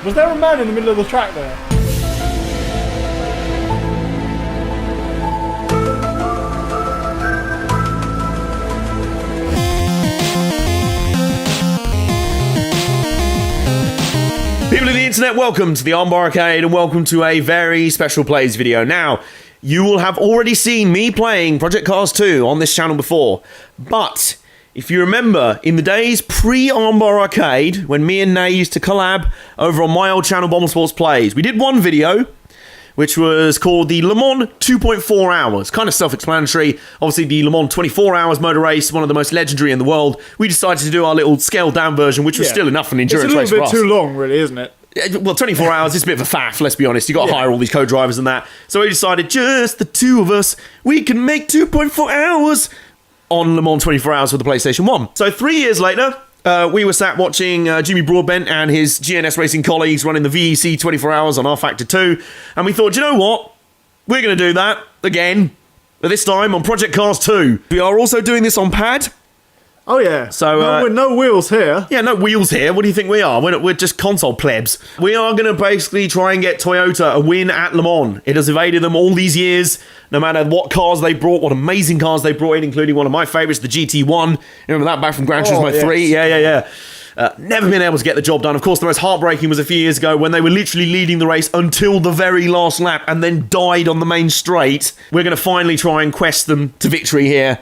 Was there a man in the middle of the track there? People of the internet, welcome to the Armbar Arcade and welcome to a very special plays video. Now, you will have already seen me playing Project Cars 2 on this channel before, but if you remember, in the days pre-Armbar Arcade, when me and Nay used to collab over on my old channel, Bomber Sports Plays, we did one video, which was called the Le Mans 2.4 Hours. Kind of self-explanatory. Obviously, the Le Mans 24 Hours motor race, one of the most legendary in the world. We decided to do our little scaled-down version, which was still enough for an endurance race for us. It's a little bit too long, really, isn't it? Well, 24 hours is a bit of a faff, let's be honest. You've got to hire all these co-drivers and that. So we decided, just the two of us, we can make 2.4 hours on Le Mans 24 Hours for the PlayStation 1. So 3 years later, we were sat watching Jimmy Broadbent and his GNS Racing colleagues running the VEC 24 Hours on R Factor 2, and we thought, you know what? We're going to do that again, but this time on Project Cars 2. We are also doing this on pad. Oh, yeah. So, no wheels here. Yeah, no wheels here. What do you think we are? We're just console plebs. We are going to basically try and get Toyota a win at Le Mans. It has evaded them all these years, no matter what cars they brought, what amazing cars they brought in, including one of my favourites, the GT1. Remember that back from Gran Turismo 3? Yeah. Never been able to get the job done. Of course, the most heartbreaking was a few years ago when they were literally leading the race until the very last lap and then died on the main straight. We're going to finally try and quest them to victory here.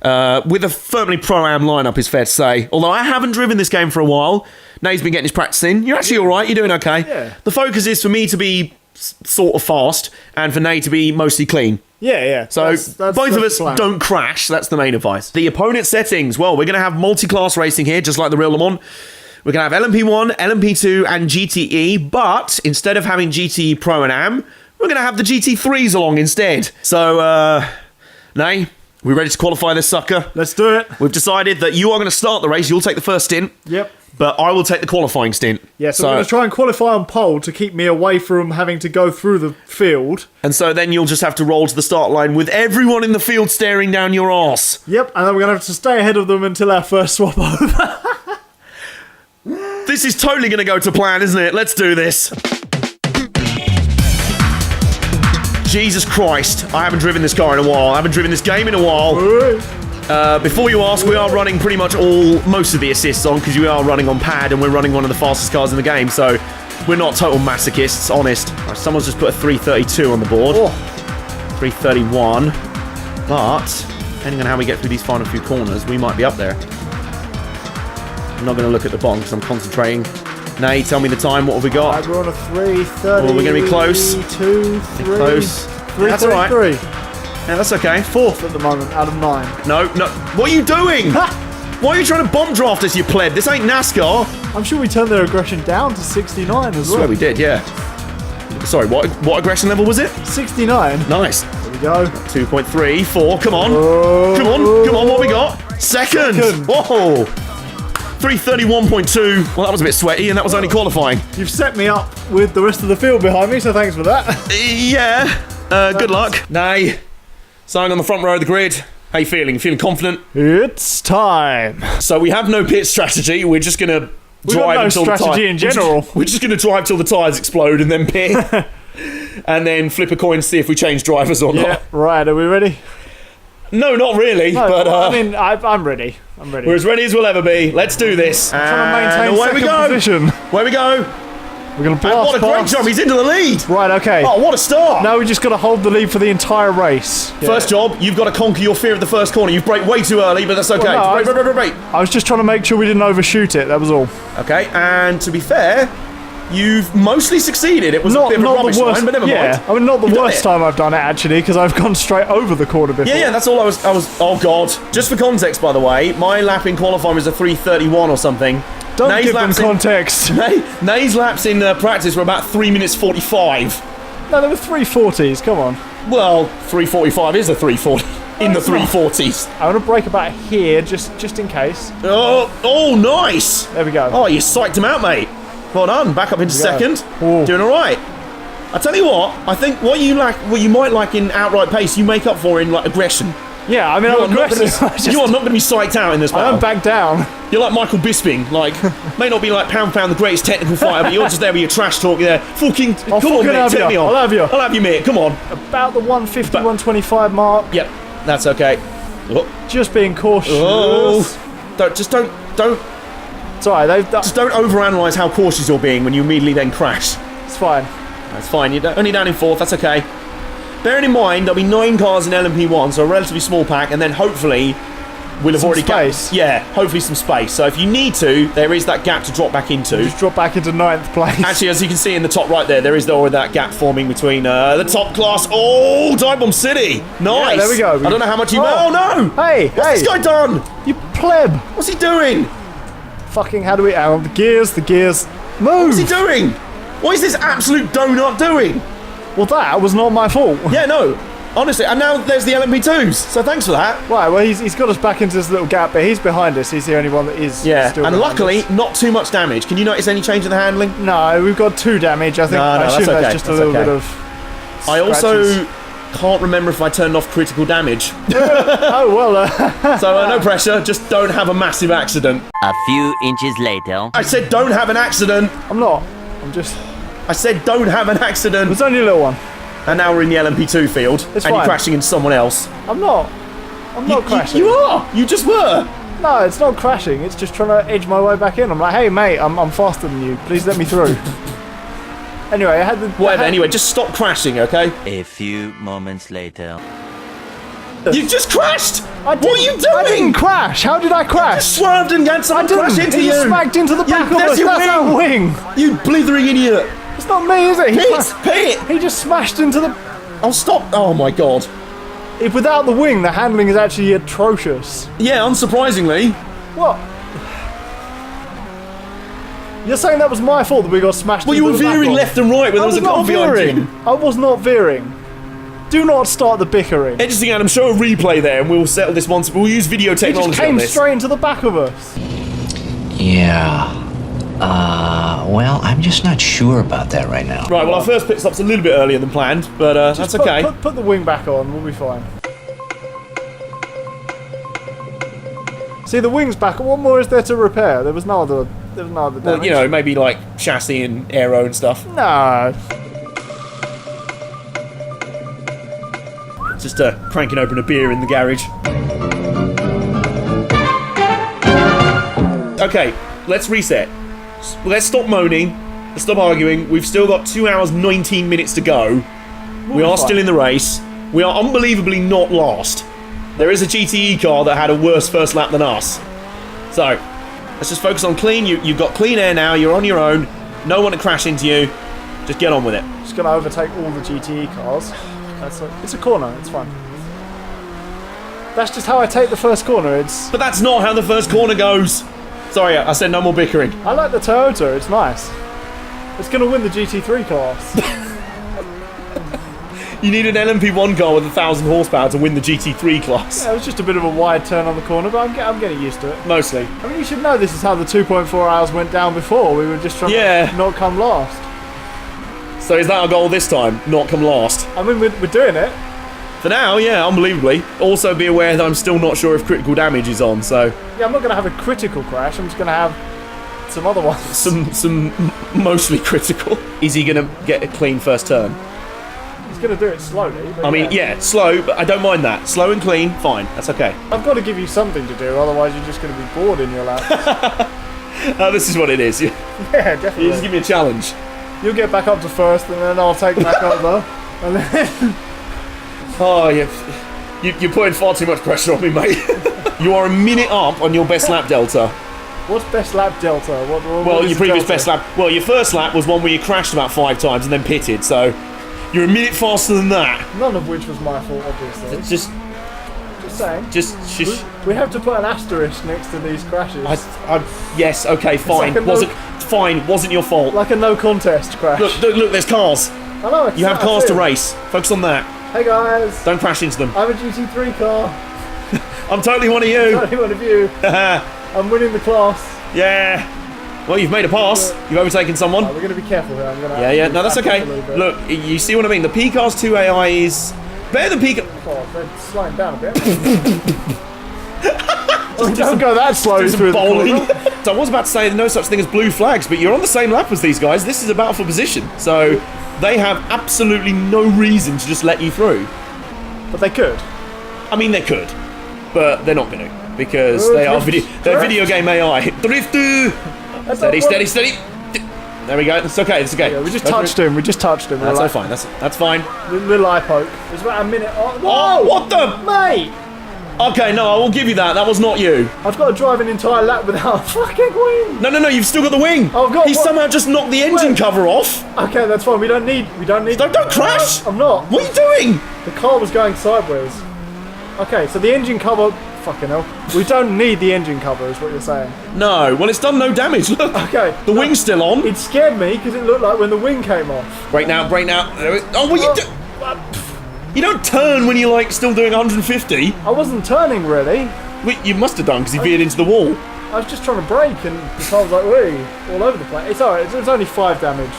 With a firmly Pro-Am lineup, is fair to say. Although I haven't driven this game for a while. Nay's been getting his practice in. You're actually alright, you're doing okay. Yeah. The focus is for me to be sort of fast and for Nay to be mostly clean. Yeah. So both of us don't crash, that's the main advice. The opponent settings, well, we're going to have multi-class racing here, just like the real Le Mans. We're going to have LMP1, LMP2 and GTE, but instead of having GTE Pro and Am, we're going to have the GT3s along instead. So, Nay, we ready to qualify this sucker? Let's do it. We've decided that you are going to start the race. You'll take the first stint. Yep. But I will take the qualifying stint. Yeah, so we're going to try and qualify on pole to keep me away from having to go through the field. And so then you'll just have to roll to the start line with everyone in the field staring down your arse. Yep, and then we're going to have to stay ahead of them until our first swap over. This is totally going to go to plan, isn't it? Let's do this. Jesus Christ, I haven't driven this car in a while. I haven't driven this game in a while. Before you ask, we are running pretty much most of the assists on because we are running on pad and we're running one of the fastest cars in the game, so we're not total masochists, honest. Right, someone's just put a 332 on the board. 331. But, depending on how we get through these final few corners, we might be up there. I'm not going to look at the bottom because I'm concentrating. Nay, tell me the time. What have we got? Right, we're on a 3:30. Oh, we're going to be close. 2, 3. Close. 3, that's all right. 3. Yeah, that's okay. Fourth at the moment, out of 9. No. What are you doing? Why are you trying to bomb draft us, you pleb? This ain't NASCAR. I'm sure we turned their aggression down to 69 as well. I swear we did, yeah. Sorry, what aggression level was it? 69. Nice. There we go. 2.3, 4. Come on. Come on. What we got? Second. Whoa. 331.2. Well, that was a bit sweaty, and that was only qualifying. You've set me up with the rest of the field behind me, so thanks for that. Yeah. Good luck. Nay. Starting on the front row of the grid. How you feeling? You feeling confident? It's time. So we have no pit strategy. We're just going to drive until the strategy in general. We're just going to drive till the tyres explode and then pit. And then flip a coin to see if we change drivers or not. Yeah, right. Are we ready? No, not really. No, but I mean, I'm ready. We're as ready as we'll ever be. Let's do this. I'm trying to maintain second position. Where we go. We're going to blast what a great jump. He's into the lead. Right, okay. Oh, what a start. Now we just got to hold the lead for the entire race. Yeah. First job, you've got to conquer your fear of the first corner. You brake way too early, but that's okay. Well, no, brake. I was just trying to make sure we didn't overshoot it. That was all. Okay, and to be fair, you've mostly succeeded. It was a bit of a rubbish line, but never mind. I mean, not the worst time I've done it, actually, because I've gone straight over the corner before. Yeah, that's all I was... Oh, God. Just for context, by the way, my lap in qualifying was a 3:31 or something. Don't give them context. Nay's laps in practice were about 3 minutes 45. No, they were 3:40s. Come on. Well, 3:45 is a 3:40 in the 3:40s. I'm gonna brake about here, just in case. Oh, nice. There we go. Oh, you psyched him out, mate. Well done. Back up into second. Ooh. Doing all right. I tell you what. I think what you might lack in outright pace, you make up for in like aggression. Yeah, I mean, I'm aggressive. You are not going to be psyched out in this I battle. don't back down. You're like Michael Bisping, like, may not be like pound for pound the greatest technical fighter, but you're just there with your trash talk there. Fucking, come on, mate, take me on. I'll have you, mate, come on. About the 150, 125 mark. Yep, that's okay. Oh. Just being cautious. Oh. Don't. Sorry, just don't overanalyze how cautious you're being when you immediately then crash. It's fine. That's fine. You're only down in 4th. That's okay. Bearing in mind, there'll be 9 cars in LMP1, so a relatively small pack, and then hopefully we'll have already space. Yeah, hopefully some space. So if you need to, there is that gap to drop back into. Just drop back into 9th place. Actually, as you can see in the top right there is already that gap forming between the top class. Oh, Dive Bomb City. Nice. Yeah, there we go. I don't know how much you... Oh, no. Hey, What's this guy done? You pleb. What's he doing? Fucking, how do we... Oh, the gears. Move. What's he doing? What is this absolute donut doing? Well, that was not my fault. Yeah, no. Honestly, and now there's the LMP2s, so thanks for that. Right, well, he's got us back into this little gap, but he's behind us. He's the only one that is still and luckily, us. Not too much damage. Can you notice any change in the handling? No, we've got 2 damage. I think I assume that's just a little bit of scratches. I also can't remember if I turned off critical damage. Oh, well. So no pressure, just don't have a massive accident. A few inches later. I said don't have an accident. I'm not. I'm just... I said don't have an accident. It's only a little one. And now we're in the LMP2 field. It's and fine. You're crashing into someone else. I'm not crashing. You are! You just were! No, it's not crashing. It's just trying to edge my way back in. I'm like, hey, mate, I'm faster than you. Please let me through. Anyway, I had the... Whatever, anyway, just stop crashing, okay? A few moments later. You just crashed! What are you doing? I didn't crash. How did I crash? You swerved and had someone crash into He you. smacked into the back of us. That's That's our wing. You blithering idiot. It's not me, is it? Pete! He just smashed into the... Oh, stop. Oh, my God. Without the wing, the handling is actually atrocious. Yeah, unsurprisingly. What? You're saying that was my fault that we got smashed into the Well, you were veering back left and right when there was a car behind you. I was not veering. Do not start the bickering. Interesting, Adam. Show a replay there and we'll settle this once. We'll use video He technology just on came this. straight into the back of us. Yeah. Well, I'm just not sure about that right now. Right, well, our first pit stop's a little bit earlier than planned, but that's okay. Put the wing back on, we'll be fine. See, the wing's back. What more is there to repair? There was no other damage. Well, you know, maybe like chassis and aero and stuff. No. Just cranking open a beer in the garage. Okay, let's reset. Let's stop moaning. Let's stop arguing. We've still got 2 hours, 19 minutes to go. We are still in the race. We are unbelievably not last. There is a GTE car that had a worse first lap than us. So, let's just focus on clean. You've got clean air now. You're on your own. No one to crash into you. Just get on with it. Just gonna overtake all the GTE cars. It's a corner. It's fine. That's just how I take the first corner. But that's not how the first corner goes. Sorry, I said no more bickering. I like the Toyota. It's nice. It's gonna win the GT3 class. You need an LMP1 car with 1,000 horsepower to win the GT3 class. Yeah, it was just a bit of a wide turn on the corner, but I'm getting used to it. Mostly. I mean, you should know this is how the 2.4 hours went down before. We were just trying to not come last. So is that our goal this time? Not come last? I mean, we're doing it. For now, yeah, unbelievably. Also be aware that I'm still not sure if critical damage is on, so... Yeah, I'm not going to have a critical crash. I'm just going to have some other ones. Some mostly critical. Is he going to get a clean first turn? He's going to do it slowly. But I mean, yeah, slow, but I don't mind that. Slow and clean, fine. That's okay. I've got to give you something to do, otherwise you're just going to be bored in your lap. This is what it is. Yeah, definitely. You just give me a challenge. You'll get back up to first, and then I'll take back over. And then... Oh, you're putting far too much pressure on me, mate. You are a minute up on your best lap delta. What's best lap delta? Well, your previous best lap... Well, your first lap was one where you crashed about 5 times and then pitted, so... You're a minute faster than that. None of which was my fault, obviously. Just saying. Just we have to put an asterisk next to these crashes. Yes, okay, fine. Wasn't your fault. Like a no contest crash. Look, there's cars. I know. You have cars to race. Focus on that. Hey guys. Don't crash into them. I have a GT3 car. I'm totally one of you. Totally one of you. I'm winning the class. Yeah. Well, you've made a pass. You've overtaken someone. We're going to be careful here. Yeah. No, that's okay. Look, you see what I mean? The P-Cars 2 AI is better than P-Cars... Oh, they're slowing down a bit. Oh, don't go that slowly through bowling. the corner. So I was about to say there's no such thing as blue flags, but you're on the same lap as these guys. This is a battle for position. So they have absolutely no reason to just let you through. But they could. I mean, they could, but they're not going to because they're video game AI. Drift! Steady, steady, steady. There we go. It's okay. It's okay. Yeah, we just touched him. That's like, fine. That's fine. Little eye poke. It was about a minute. Oh, what the? Mate! Okay, no, I will give you that. That was not you. I've got to drive an entire lap without a fucking wing. No, you've still got the wing. Oh God! He somehow just knocked the engine cover off. Okay, that's fine. We don't need. Don't crash. I'm not. What are you doing? The car was going sideways. Okay, so the engine cover. Fucking hell. We don't need the engine cover, is what you're saying. No. Well, it's done no damage. Look. Okay. The wing's still on. It scared me because it looked like when the wing came off. Brake now. Oh, what you do? You don't turn when you're like still doing 150. I wasn't turning really. Wait, you must have done because you veered into the wall. I was just trying to brake and the car was like, wee, all over the place. It's alright, it's only 5 damage.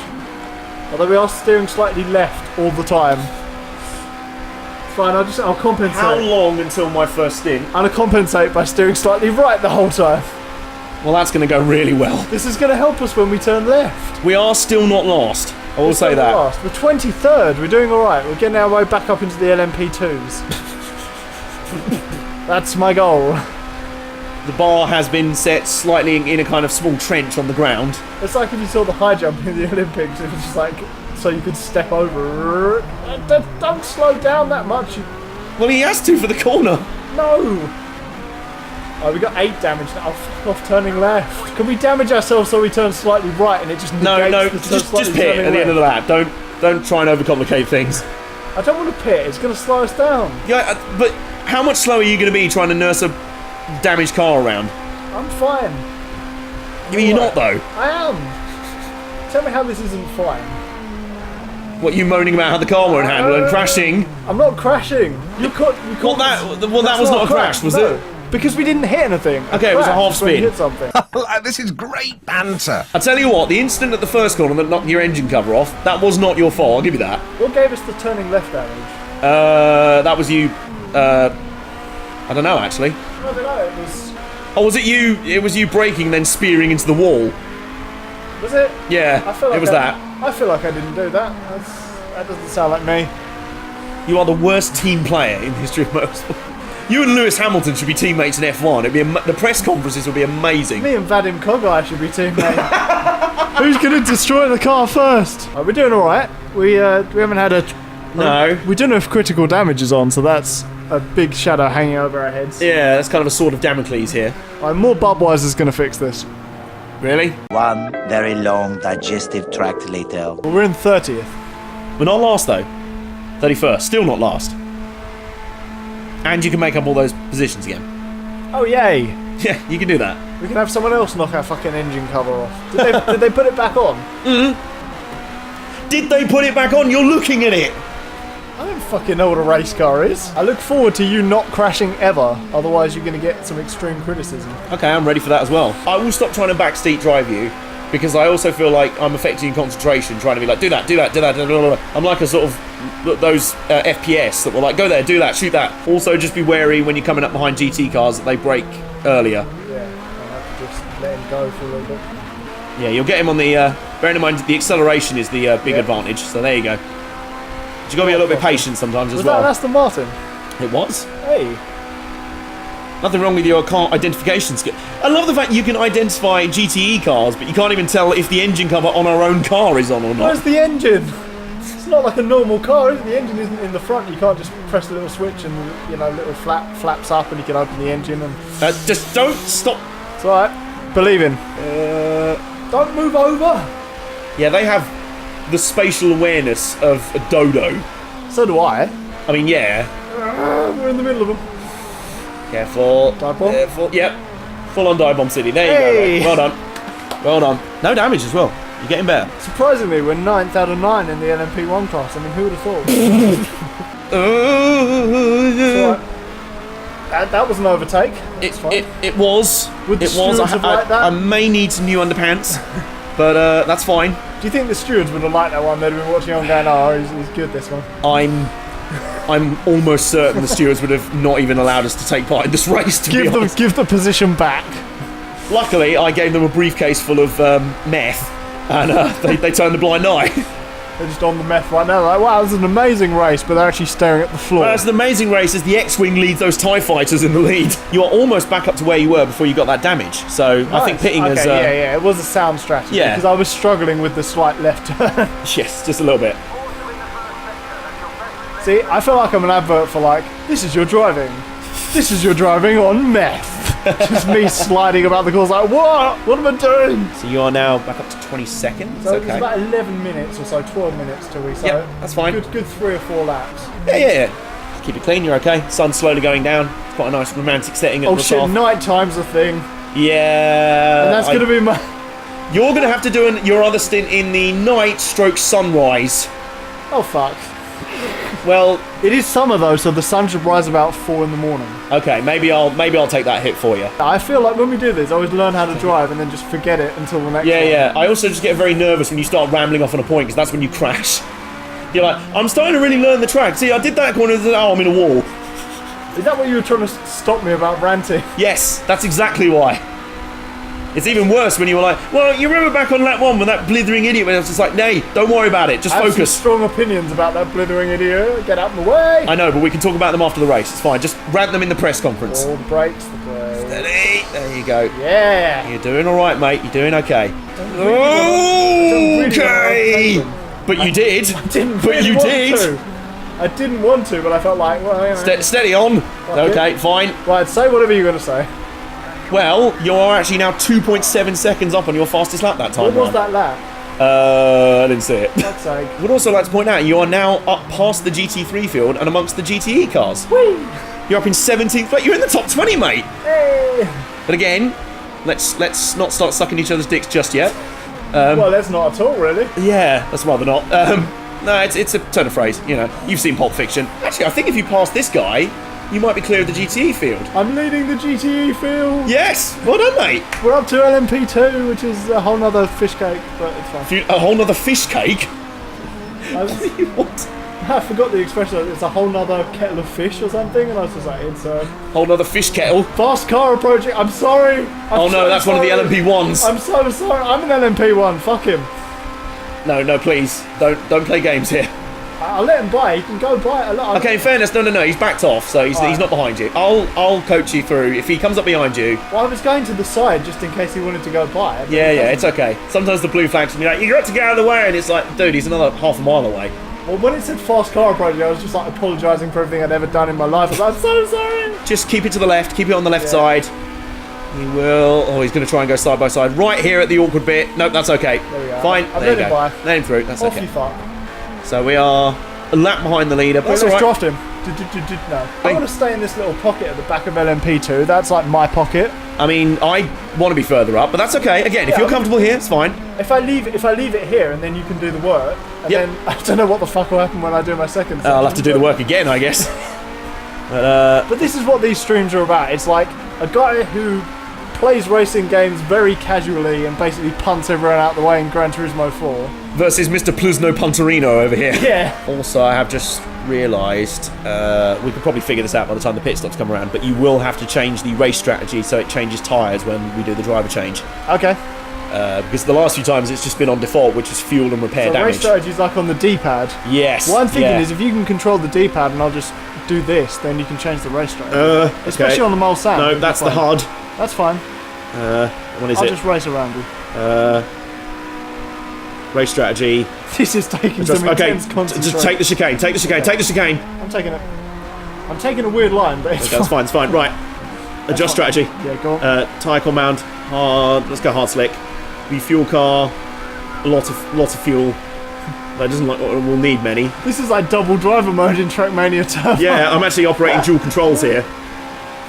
Although we are steering slightly left all the time. It's fine, I'll compensate. How long until my first stint? I'm gonna compensate by steering slightly right the whole time. Well, that's going to go really well. This is gonna help us when we turn left. We are still not lost. I will say that. Last. We're 23rd, we're doing alright. We're getting our way back up into the LMP2s. That's my goal. The bar has been set slightly in a kind of small trench on the ground. It's like if you saw the high jump in the Olympics, it was just like, so you could step over. Don't slow down that much. Well, he has to for the corner. No. Oh, we got 8 damage now. Oh, fuck off turning left. Can we damage ourselves so we turn slightly right and it just negates just pit at the end of the lap. Don't try and overcomplicate things. I don't want to pit. It's going to slow us down. Yeah, but how much slower are you going to be trying to nurse a damaged car around? I'm fine. I mean, you're not though. I am. Tell me how this isn't fine. What, you moaning about how the car won't handle and crashing? I'm not crashing. You caught that was not a crash, was it? Because we didn't hit anything. Okay, it was a half spin. Hit something. This is great banter. I tell you what, the incident at the first corner that knocked your engine cover off, that was not your fault. I'll give you that. What gave us the turning left damage? That was you. I don't know actually. I don't know. It was. Oh, was it you? It was you braking then spearing into the wall. Was it? Yeah, I feel like it was that. I feel like I didn't do that. That doesn't sound like me. You are the worst team player in the history of motorsport. You and Lewis Hamilton should be teammates in F1. The press conferences would be amazing. Me and Vadim Kogai should be teammates. Who's going to destroy the car first? We're doing all right. We haven't had a. No. We don't know if critical damage is on, so that's a big shadow hanging over our heads. Yeah, that's kind of a sword of Damocles here. More Budweiser's going to fix this. Really? One very long digestive tract later. Well, we're in 30th. We're not last though. 31st. Still not last. And you can make up all those positions again. Oh, yay. Yeah, you can do that. We can have someone else knock our fucking engine cover off. Did they put it back on? Did they put it back on? You're looking at it. I don't fucking know what a race car is. I look forward to you not crashing ever. Otherwise, you're going to get some extreme criticism. Okay, I'm ready for that as well. I will stop trying to backseat drive you because I also feel like I'm affecting your concentration, trying to be like, do that. I'm like a sort of those FPS that were like, go there, do that, shoot that. Also, just be wary when you're coming up behind GT cars that they brake earlier. Yeah, I'll have to just let him go for a little bit. Yeah, you'll get him on the... bearing in mind, the acceleration is the big advantage, so there you go. But you've got to be a little bit patient sometimes as well. Was that Aston Martin? It was. Hey. Nothing wrong with your car identification skill. I love the fact you can identify GTE cars, but you can't even tell if the engine cover on our own car is on or not. Where's the engine? It's not like a normal car, is it? The engine isn't in the front. You can't just press the little switch and, little flaps up and you can open the engine and... just don't stop. It's alright. Believe in. Don't move over. Yeah, they have the spatial awareness of a dodo. So do I. I mean, yeah. We're in the middle of them. Careful. Dive bomb? Careful. Yep. Full on dive bomb city. There you go. Right. Well done. Well done. No damage as well. You're getting better. Surprisingly, we're 9th out of 9 in the LMP1 class. I mean, who would have thought? That was an overtake. It was. Would the it was. stewards have liked that? I may need some new underpants, but that's fine. Do you think the stewards would have liked that one? They'd have been watching on going, oh, he's good, this one. I'm I'm almost certain the stewards would have not even allowed us to take part in this race, to be honest. Give the position back. Luckily, I gave them a briefcase full of meth, and they turned a blind eye. They're just on the meth right now. Like, wow, this is an amazing race, but they're actually staring at the floor. It's an amazing race as the X-Wing leads those TIE fighters in the lead. You are almost back up to where you were before you got that damage. So I think pitting is... yeah, it was a sound strategy. Yeah. Because I was struggling with the slight left turn. Yes, just a little bit. See, I feel like I'm an advert for like, this is your driving. This is your driving on meth. Just me sliding about the course like, what? What am I doing? So you are now back up to 20 seconds. So okay. it's about 11 minutes or so, 12 minutes till we. So yeah, that's fine. Good 3 or 4 laps. Yeah. Just keep it clean, you're okay. Sun's slowly going down. It's quite a nice romantic setting at the shit, top. night time's a thing. Yeah. And that's going to be my... You're going to have to do your other stint in the night stroke sunrise. Oh, fuck. Well, it is summer though, so the sun should rise about 4 in the morning. Okay, maybe I'll take that hit for you. I feel like when we do this, I always learn how to drive and then just forget it until the next one. Yeah. I also just get very nervous when you start rambling off on a point, because that's when you crash. You're like, I'm starting to really learn the track. See, I did that corner, oh, I'm in a wall. Is that what you were trying to stop me about ranting? Yes, that's exactly why. It's even worse when you were like, well, you remember back on lap 1 when that blithering idiot when I was just like, nay, don't worry about it, just I have focus. some strong opinions about that blithering idiot. Get out of the way. I know, but we can talk about them after the race. It's fine. Just rant them in the press conference. All the brakes, the brakes. Steady. There you go. Yeah. You're doing all right, mate. You're doing okay. Okay. But you did. I didn't But really you want did. to. I didn't want to, but I felt like, well, Steady on. Okay, fine. Right, say whatever you're going to say. Well, you are actually now 2.7 seconds up on your fastest lap that time. What was that lap? I didn't see it. Fuck's sake. Would also like to point out you are now up past the GT3 field and amongst the GTE cars. Whee! You're up in 17th place. You're in the top 20, mate. Hey! But again, let's not start sucking each other's dicks just yet. Well, that's not at all, really. Yeah, that's rather not. No, it's a turn of phrase. You know, you've seen Pulp Fiction. Actually, I think if you pass this guy, you might be clear of the GTE field. I'm leading the GTE field. Yes, well done, mate. We're up to LMP2, which is a whole nother fish cake, but it's fine. A whole nother fish cake. What? I forgot the expression. It's a whole nother kettle of fish or something, and I was just like, it's a whole nother fish kettle. Fast car approaching. I'm sorry. Oh no, that's one of the LMP1s. I'm so sorry. I'm an LMP1. Fuck him. No, please don't play games here. I'll let him buy. He can go buy it. Okay, in fairness, no, he's backed off, so he's not behind you. I'll coach you through. If he comes up behind you... Well, I was going to the side just in case he wanted to go buy it. Yeah, it's okay. Sometimes the blue flags can be like, you got to get out of the way, and it's like, dude, he's another half a mile away. Well, when it said fast car approaching, I was just like apologising for everything I'd ever done in my life. I was like, I'm so sorry. Just keep it to the left. Keep it on the left side. He will... Oh, he's going to try and go side by side. Right here at the awkward bit. Nope, that's okay. There we go. Fine. I've there you let him go. by. Let him through. That's Off okay. you fuck. So we are a lap behind the leader. But Let's that's all right. draft him. No. I want to stay in this little pocket at the back of LMP2. That's like my pocket. I mean, I want to be further up, but that's okay. Again, if you're comfortable here, it's fine. If I leave it here and then you can do the work, and then I don't know what the fuck will happen when I do my second section. I'll have to do the work again, I guess. But this is what these streams are about. It's like a guy who plays racing games very casually and basically punts everyone out the way in Gran Turismo 4. Versus Mr. Plusno Punterino over here. Yeah. Also, I have just realised, we could probably figure this out by the time the pit stops come around, but you will have to change the race strategy so it changes tyres when we do the driver change. Okay. Because the last few times it's just been on default, which is fuel and repair so damage. race strategy is like on the D-pad. Yes. What I'm thinking is if you can control the D-pad and I'll just do this, then you can change the race strategy. Especially on the Mole Sand. No, that's the hard. That's fine. What is I'll it? just race around you. Race strategy. This is taking some intense concentration. Just take the chicane. Take the chicane. Take the chicane. I'm taking it. I'm taking a weird line, but it's That's fine. It's fine. Right. Adjust strategy. Yeah, go on. Tyre compound. Hard. Let's go hard slick. Refuel car. A lot of fuel. That doesn't like. We'll need many. This is like double driver mode in Trackmania Turbo. Yeah, I'm actually operating dual controls here.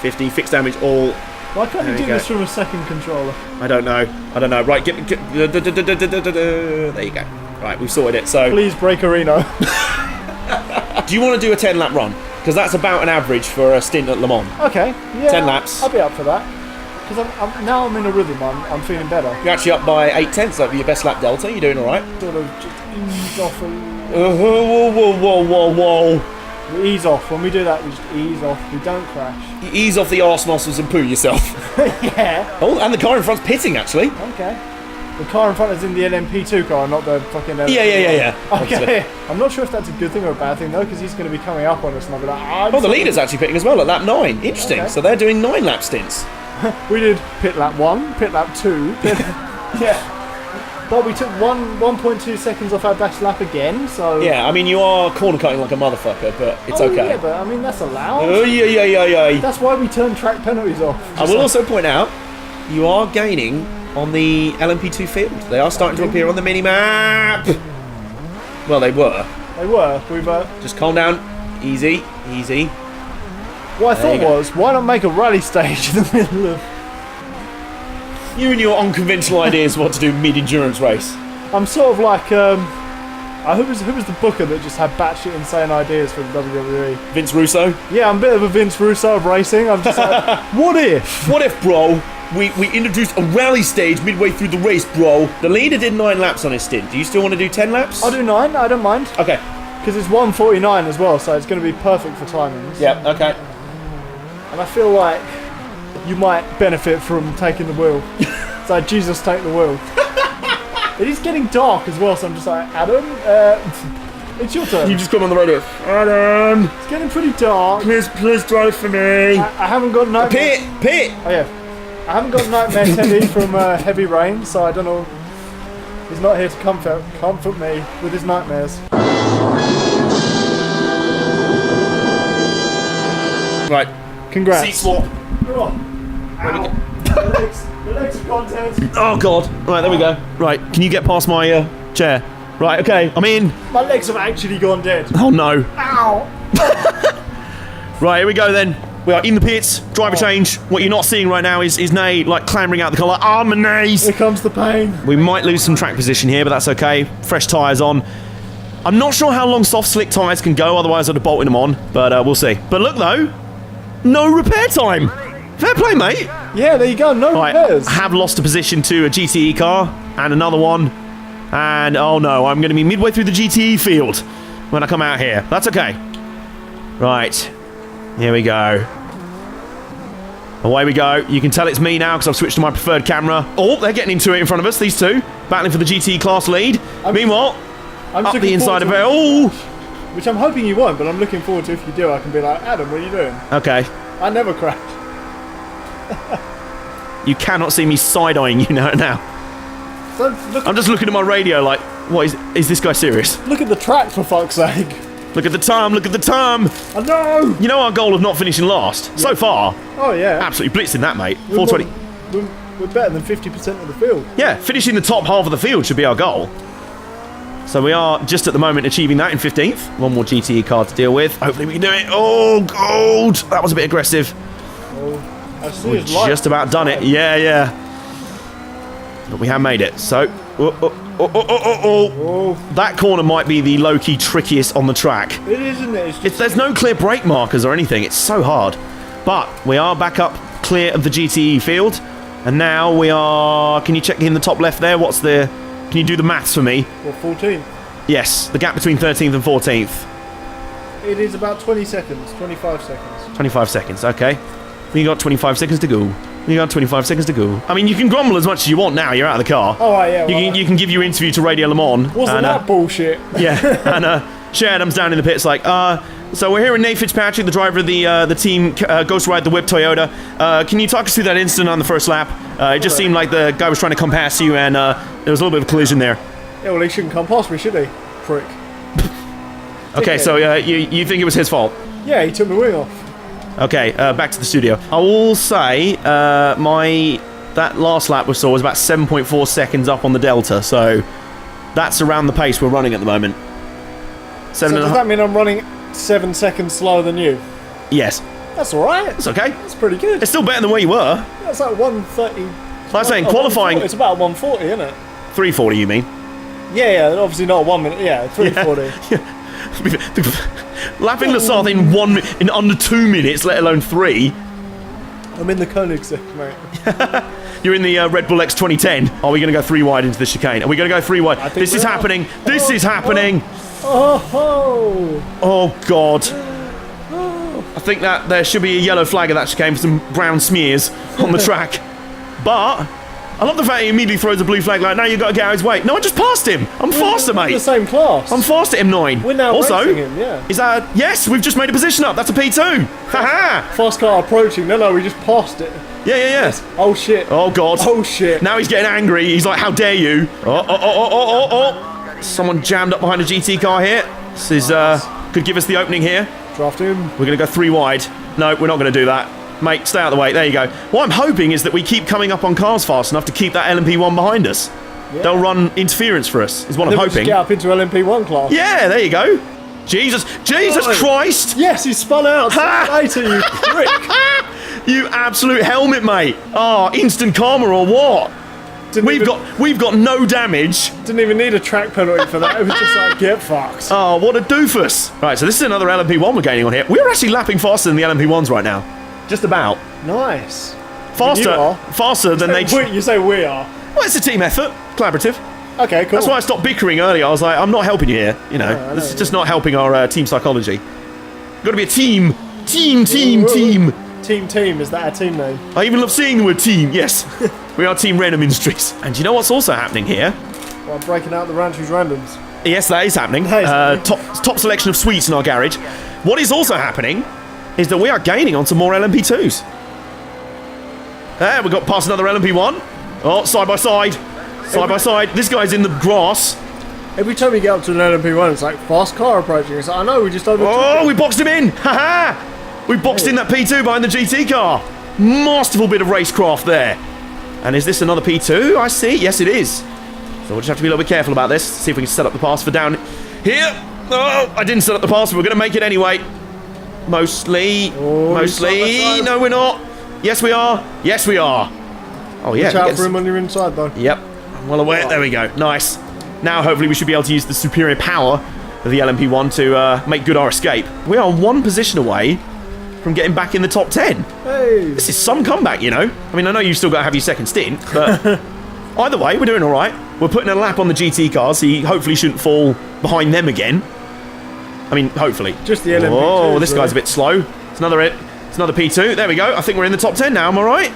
50 fixed damage all. Why can't you do this from a second controller? I don't know. Right, get there you go. Right, we've sorted it. So please break Reno. do you want to do a 10 lap run? Because that's about an average for a stint at Le Mans. Okay, yeah. 10 laps. I'll be up for that. Because now I'm in a rhythm. I'm feeling better. You're actually up by 8/10 over your best lap delta. You're doing all right. Sort of just ease off a... Whoa. We ease off. When we do that, we just ease off. We don't crash. You ease off the arse muscles and poo yourself. Yeah. Oh, and the car in front's pitting, actually. Okay. The car in front is in the LMP2 car, not the fucking LMP2. Yeah. Okay. I'm not sure if that's a good thing or a bad thing, though, because he's going to be coming up on us and I'll be like, Oh, the leader's actually pitting as well at lap 9. Interesting. Okay. So they're doing 9 lap stints. We did pit lap 1, pit lap 2. Yeah. But we took 1.2 seconds off our dash lap again, so... Yeah, I mean, you are corner cutting like a motherfucker, but it's okay. Yeah, but I mean, that's allowed. Oh, yeah. That's why we turn track penalties off. I will also point out, you are gaining on the LMP2 field. They are starting to appear on the mini-map. Well, they were. They were. We've... Just calm down. Easy. What I thought was, why not make a rally stage in the middle of... You and your unconventional ideas of what to do mid-endurance race. I'm sort of like, who was the booker that just had batshit insane ideas for the WWE? Vince Russo? Yeah, I'm a bit of a Vince Russo of racing. I'm just like, what if? What if, bro, we introduced a rally stage midway through the race, bro? The leader did 9 laps on his stint. Do you still want to do 10 laps? I'll do 9, I don't mind. Okay. Because it's 1:49 as well, so it's going to be perfect for timings. Yeah, okay. And I feel like you might benefit from taking the wheel. It's like, Jesus, take the wheel. It is getting dark as well, so I'm just like, Adam, it's your turn. You just come on the radio. Adam, It's getting pretty dark. please drive for me. I haven't got nightmare. Pit. Oh yeah, I haven't got nightmare Teddy from Heavy Rain, so I don't know. He's not here to comfort me with his nightmares. Right. Congrats. Seat swap. Oh. Ow. The legs are content. Oh god. Right, there we go. Right, can you get past my chair? Right, okay, I'm in. My legs have actually gone dead. Oh no. Ow. Right, here we go then. We are in the pits, driver change. What you're not seeing right now is Nate like clambering out the car like, my knees. Here comes the pain. We might lose some track position here, but that's okay. Fresh tyres on. I'm not sure how long soft slick tyres can go, otherwise I'd have bolted them on, but we'll see. But look though, no repair time. Fair play, mate. Yeah, there you go. No repairs. I have lost a position to a GTE car and another one. And oh no, I'm going to be midway through the GTE field when I come out here. That's okay. Right. Here we go. Away we go. You can tell it's me now because I've switched to my preferred camera. Oh, they're getting into it in front of us, these two. Battling for the GTE class lead. Meanwhile, I'm up looking the inside of forward it. to Oh! which I'm hoping you won't, but I'm looking forward to if you do. I can be like, Adam, what are you doing? Okay. I never crash. You cannot see me side-eyeing you now. So I'm just looking at my radio like, what is this guy serious? look at the track, for fuck's sake. Look at the time, look at the time. I know. You know our goal of not finishing last? So far, Oh yeah. absolutely blitzing that, mate. We're 420. We're better than 50% of the field. Yeah, finishing the top half of the field should be our goal. So we are just at the moment achieving that in 15th. One more GTE car to deal with. Hopefully we can do it. Oh, gold. That was a bit aggressive. I see We've his light. just about done it. Yeah. But we have made it. So, Oh, that corner might be the low-key trickiest on the track. it is, isn't it? There's no clear brake markers or anything. It's so hard. But we are back up clear of the GTE field. And now we are... Can you check in the top left there? Can you do the maths for me? Well, 14. Yes, the gap between 13th and 14th. It is about 20 seconds, 25 seconds. 25 seconds, okay. You got 25 seconds to go. You got 25 seconds to go. I mean, you can grumble as much as you want now. You're out of the car. Oh, right, yeah. Well, You can give your interview to Radio Le Mans. wasn't that bullshit? Yeah, and Shea Adams down in the pits like, so we're here with Nate Fitzpatrick, the driver of the team Ghost Ride the Whip Toyota. Can you talk us through that incident on the first lap? It just seemed like the guy was trying to come past you, and there was a little bit of a collision there. Yeah, well, he shouldn't come past me, should he? Prick. Okay, so you think it was his fault? Yeah, he took my wing off. Okay, back to the studio. I will say that last lap we saw was about 7.4 seconds up on the Delta, so that's around the pace we're running at the moment. So does that mean I'm running 7 seconds slower than you? Yes. That's alright. It's okay. That's pretty good. It's still better than where you were. That's like 130. Like I'm saying, qualifying... It's about 140, isn't it? 340, you mean? Yeah, obviously not 1 minute. Yeah, 340. Lapping Lassard in under 2 minutes, let alone 3. I'm in the Koenigsegg, mate. You're in the Red Bull X 2010. Are we going to go 3 wide into the chicane? Are we going to go 3 wide? This is happening. This is happening. Oh, Oh, God. I think that there should be a yellow flag that actually came for some brown smears on the track. But I love the fact he immediately throws a blue flag like, no, you've got to get out of his way. No, I just passed him. I'm faster, We're mate. the same class. I'm fast at M9. We're now also, racing him, yeah. Is that... Yes, we've just made a position up. That's a P2. Haha. Fast car approaching. No, we just passed it. Yeah. Oh, shit. Oh, God. Oh, shit. Now he's getting angry. He's like, how dare you? Oh. Someone jammed up behind a GT car here. This is, could give us the opening here. Draft him. We're going to go 3 wide. No, we're not going to do that. Mate, stay out of the way. There you go. What I'm hoping is that we keep coming up on cars fast enough to keep that LMP1 behind us. Yeah. They'll run interference for us, is what I'm Then we just hoping. get up into LMP1 class. Yeah, there you go. Jesus Oh. Christ! Yes, he spun out. Ha! Later, you prick. You absolute helmet, mate. Oh, instant karma or what? We've got no damage. Didn't even need a track penalty for that. It was just like, get fucked. Oh, what a doofus. Right, so this is another LMP1 we're gaining on here. We're actually lapping faster than the LMP1s right now. Just about. Nice. Faster than they... You say we are. Well, it's a team effort. Collaborative. Okay, cool. That's why I stopped bickering earlier. I was like, I'm not helping you here. You know, this is just not helping our team psychology. Got to be a team. Team. Team. Is that a team name? I even love seeing the word team. Yes. We are Team Random Industries. And you know what's also happening here? Well, I'm breaking out the Ranchers Randoms. Yes, that is happening. Top selection of sweets in our garage. What is also happening is that we are gaining on some more LMP2s. There, we got past another LMP1. Oh, side by side. Side by side. This guy's in the grass. Every time you get up to an LMP1, it's like fast car approaching. It's like, I know, we just overtook Oh, him. we boxed him in. Ha-ha. We boxed in that P2 behind the GT car. Masterful bit of racecraft there. And is this another P2? I see. Yes, it is. So we'll just have to be a little bit careful about this. See if we can set up the pass for down here. Oh, I didn't set up the pass, but we're going to make it anyway. Mostly. No, we're not. Yes, we are. Yes, we are. Oh, yeah. Watch out for him on your inside, though. Yep. I'm well aware. There we go. Nice. Now, hopefully, we should be able to use the superior power of the LMP1 to make good our escape. We are 1 position away from getting back in the top 10. Hey. This is some comeback, you know. I mean, I know you've still got to have your second stint, but either way, we're doing all right. We're putting a lap on the GT cars, so he hopefully shouldn't fall behind them again. I mean, hopefully. Just the LMP2. Oh, this guy's a bit slow. It's another P2. There we go. I think we're in the top 10 now. Am I right?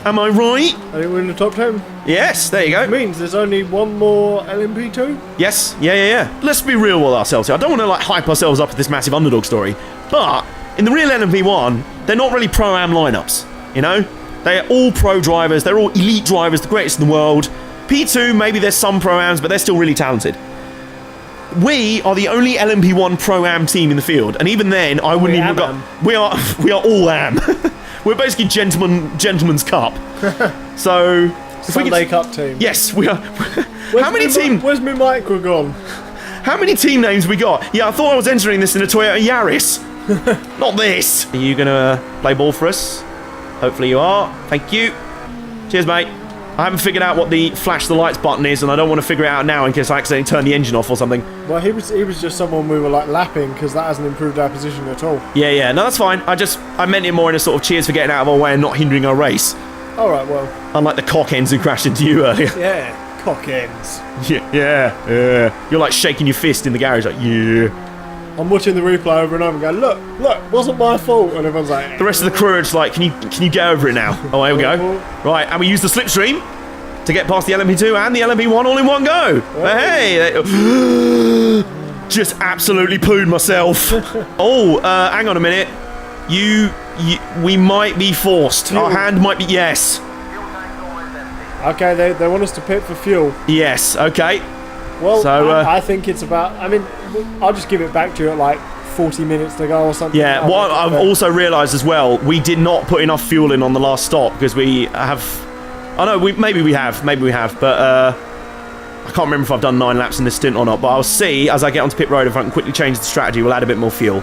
Am I right? I think we're in the top 10. Yes, there you go. It means there's only one more LMP2. Yes, yeah. Let's be real with ourselves here. I don't want to like hype ourselves up with this massive underdog story, but in the real LMP1, they're not really pro-am lineups, you know? They're all pro drivers, they're all elite drivers, the greatest in the world. P2, maybe there's some pro-ams, but they're still really talented. We are the only LMP1 pro-am team in the field, and even then, I wouldn't even go. We are all am. We're basically gentleman's cup. So Sunday Cup team. Yes, we are. Where's my micro gone? How many team names we got? Yeah, I thought I was entering this in a Toyota Yaris. Not this. Are you gonna play ball for us? Hopefully you are. Thank you. Cheers, mate. I haven't figured out what the flash the lights button is, and I don't want to figure it out now in case I accidentally turn the engine off or something. Well, he was just someone we were like lapping because that hasn't improved our position at all. Yeah. No, that's fine. I meant it more in a sort of cheers for getting out of our way and not hindering our race. All right, well. Unlike the cock ends who crashed into you earlier. Yeah, cock ends. Yeah. You're like shaking your fist in the garage, like yeah. I'm watching the replay over and over and going, look, wasn't my fault. And everyone's like, the rest of the crew are just like, can you get over it now? Oh, here we go. Right, and we use the slipstream to get past the LMP2 and the LMP1 all in one go. Hey, just absolutely pooed myself. Oh, hang on a minute. We might be forced. Fuel. Our hand might be, yes. Okay, they want us to pit for fuel. Yes, okay. Well, so, I think it's about, I mean, I'll just give it back to you at like 40 minutes to go or something. Yeah, what I've also realised as well, we did not put enough fuel in on the last stop because we have... I know, maybe we have, but I can't remember if I've done 9 laps in this stint or not, but I'll see as I get onto pit road if I can quickly change the strategy, we'll add a bit more fuel.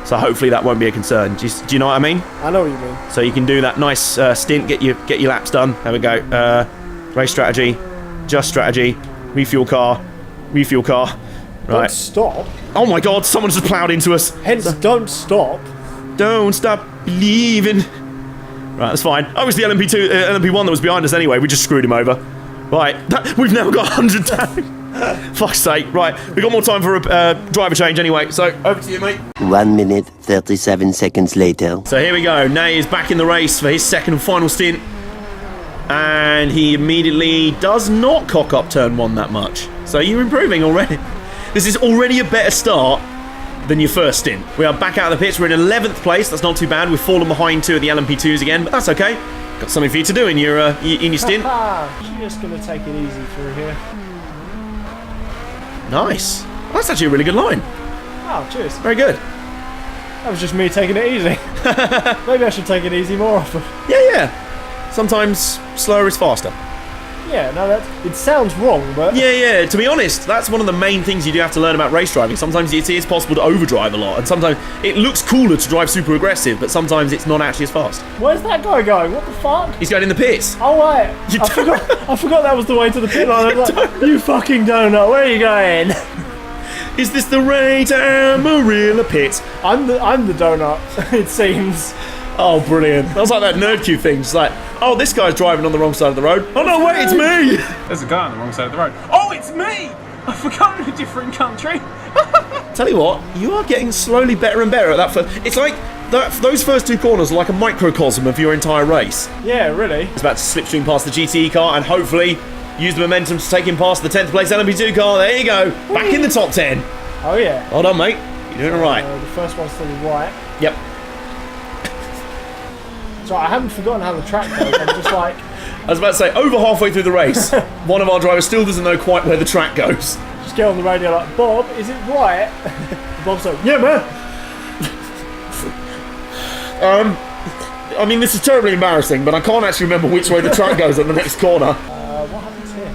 So hopefully that won't be a concern. Do you know what I mean? I know what you mean. So you can do that nice stint, get your laps done. There we go. Race strategy, just strategy, refuel car. Right. Don't stop. Oh my god, someone just ploughed into us. Hence, don't stop. Don't stop believing. Right, that's fine. Oh, it was the LMP1 that was behind us anyway. We just screwed him over. Right, we've now got 100 damage. Fuck's sake. Right, we got more time for a driver change anyway. So over to you, mate. 1 minute, 37 seconds later. So here we go. Nay is back in the race for his second and final stint. And he immediately does not cock up turn 1 that much. So you're improving already. This is already a better start than your first stint. We are back out of the pits. We're in 11th place. That's not too bad. We've fallen behind 2 of the LMP2s again, but that's okay. Got something for you to do in your stint. Just gonna take it easy through here. Nice. That's actually a really good line. Oh, cheers. Very good. That was just me taking it easy. Maybe I should take it easy more often. Yeah. Sometimes slower is faster. Yeah, no, it sounds wrong, but... Yeah. To be honest, that's one of the main things you do have to learn about race driving. Sometimes it is possible to overdrive a lot, and sometimes it looks cooler to drive super aggressive, but sometimes it's not actually as fast. Where's that guy going? What the fuck? He's going in the pits. Oh, right. I forgot that was the way to the pit line. I was like, you fucking donut, where are you going? Is this the way to Amarillo pits? I'm the donut, it seems. Oh, brilliant. That was like that Nerd Q thing. It's like, oh, this guy's driving on the wrong side of the road. Oh, no, wait, it's me. There's a guy on the wrong side of the road. Oh, it's me! I forgot in a different country. Tell you what, you are getting slowly better and better at that first. It's like those first 2 corners are like a microcosm of your entire race. Yeah, really. He's about to slipstream past the GTE car and hopefully use the momentum to take him past the 10th place LMP2 car. There you go. Back in the top 10. Oh, yeah. Well done, mate. You're doing it right. The first one's to the right. Yep. So I haven't forgotten how the track goes. I'm just like... I was about to say, over halfway through the race, one of our drivers still doesn't know quite where the track goes. Just get on the radio like, Bob, is it right? Bob's like, yeah, man. I mean, this is terribly embarrassing, but I can't actually remember which way the track goes at the next corner. What happens here?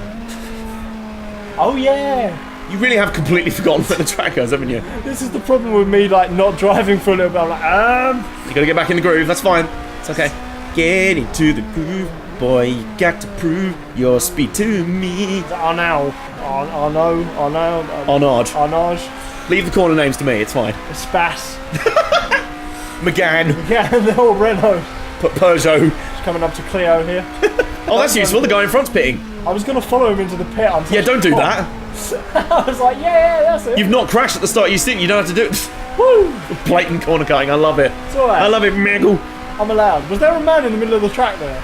Oh, yeah. You really have completely forgotten where the track goes, haven't you? This is the problem with me, like, not driving for a little bit. I'm like, You gotta get back in the groove, that's fine. It's okay. Get into the groove, boy, you got to prove your speed to me. Arnau. Arnage. Leave the corner names to me, it's fine. Spas. McGann. Yeah, the old Renault. Peugeot. Just coming up to Clio here. Oh, that's useful, the guy in front's pitting. I was going to follow him into the pit. Yeah, don't do that. I was like, yeah, that's it. You've not crashed at the start of your stint, you don't have to do it. Woo! Blatant corner cutting, I love it. It's alright. I love it, Meggle. I'm allowed. Was there a man in the middle of the track there?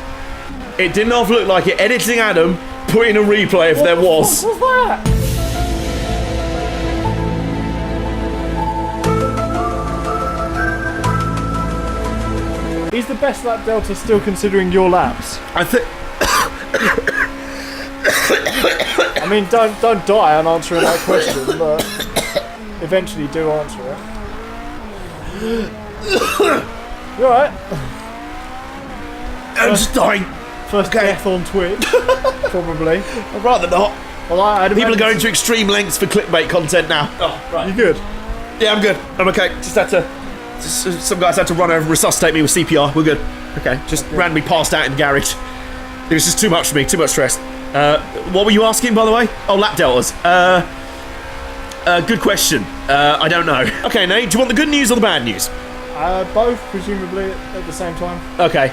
It didn't half look like it. Editing Adam, put in a replay if there was. What was that? He's the best lap delta still considering your laps. I think. I mean, don't die on answering that question, but eventually do answer it. You alright? I'm just dying. First death on Twitch, probably. I'd rather not. Well, I'd People are imagine- going to extreme lengths for clickbait content now. Oh, right. You good? Yeah, I'm good. I'm okay. Just had to. Some guys had to run over and resuscitate me with CPR. We're good. Okay. Just randomly passed out in the garage. It was just too much for me. Too much stress. What were you asking, by the way? Oh, lap deltas. Good question. I don't know. Okay, Nate. Do you want the good news or the bad news? Both, presumably, at the same time. Okay.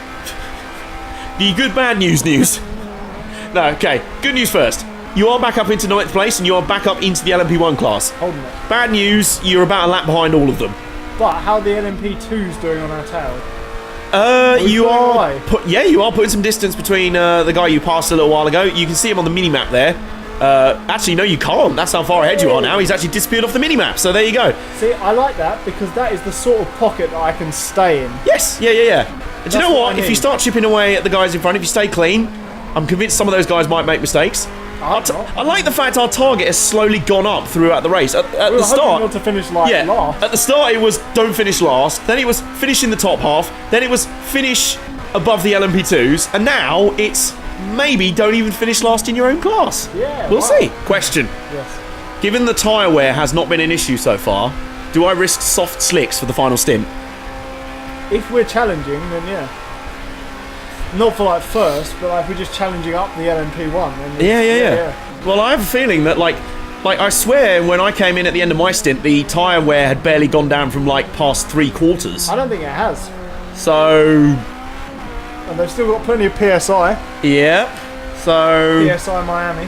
The good bad news. No, okay. Good news first. You are back up into 9th place and you are back up into the LMP1 class. Holding it. Bad news, you're about a lap behind all of them. But how are the LMP2s doing on our tail? You going are away? you are putting some distance between the guy you passed a little while ago. You can see him on the mini-map there. Actually, no, you can't. That's how far ahead you are now. He's actually disappeared off the mini-map, so there you go. See, I like that because that is the sort of pocket that I can stay in. Yes, yeah. And do you know what what? I If mean. you start chipping away at the guys in front, if you stay clean, I'm convinced some of those guys might make mistakes. I like the fact our target has slowly gone up throughout the race. At We the were hoping start, not to finish like last. At the start it was don't finish last, then it was finish in the top half, then it was finish above the LMP2s, and now it's maybe don't even finish last in your own class. Yeah, we'll wow. see. Question. Yes. Given the tyre wear has not been an issue so far, do I risk soft slicks for the final stint? If we're challenging, then yeah. Not for like first, but like if we're just challenging up the LMP1. Then Yeah. Well, I have a feeling that like I swear when I came in at the end of my stint, the tyre wear had barely gone down from like past 3/4. I don't think it has. So And they've still got plenty of PSI. yeah. So PSI Miami.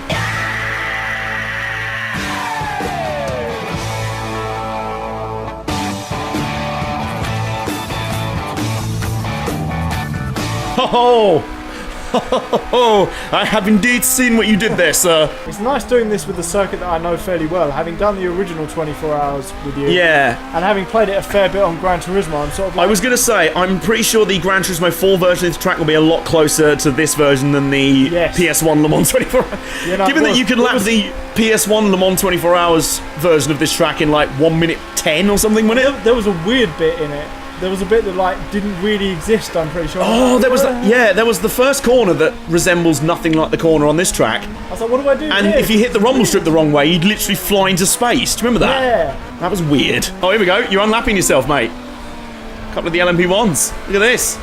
I have indeed seen what you did there, sir. It's nice doing this with the circuit that I know fairly well, having done the original 24 hours with you. Yeah. And having played it a fair bit on Gran Turismo, I'm sort of like... I was going to say, I'm pretty sure the Gran Turismo 4 version of the track will be a lot closer to this version than the PS1 Le Mans 24 hours. Yeah, no, Given that you could lap the PS1 Le Mans 24 hours version of this track in like 1 minute 10 or something, wasn't it? There was a weird bit in it. There was a bit that like didn't really exist, I'm pretty sure. Oh, there was there was the first corner that resembles nothing like the corner on this track. I was like, what do I do And here? if you hit the rumble strip the wrong way, you'd literally fly into space. Do you remember that? Yeah. That was weird. Oh, here we go. You're unlapping yourself, mate. A couple of the LMP1s. Look at this.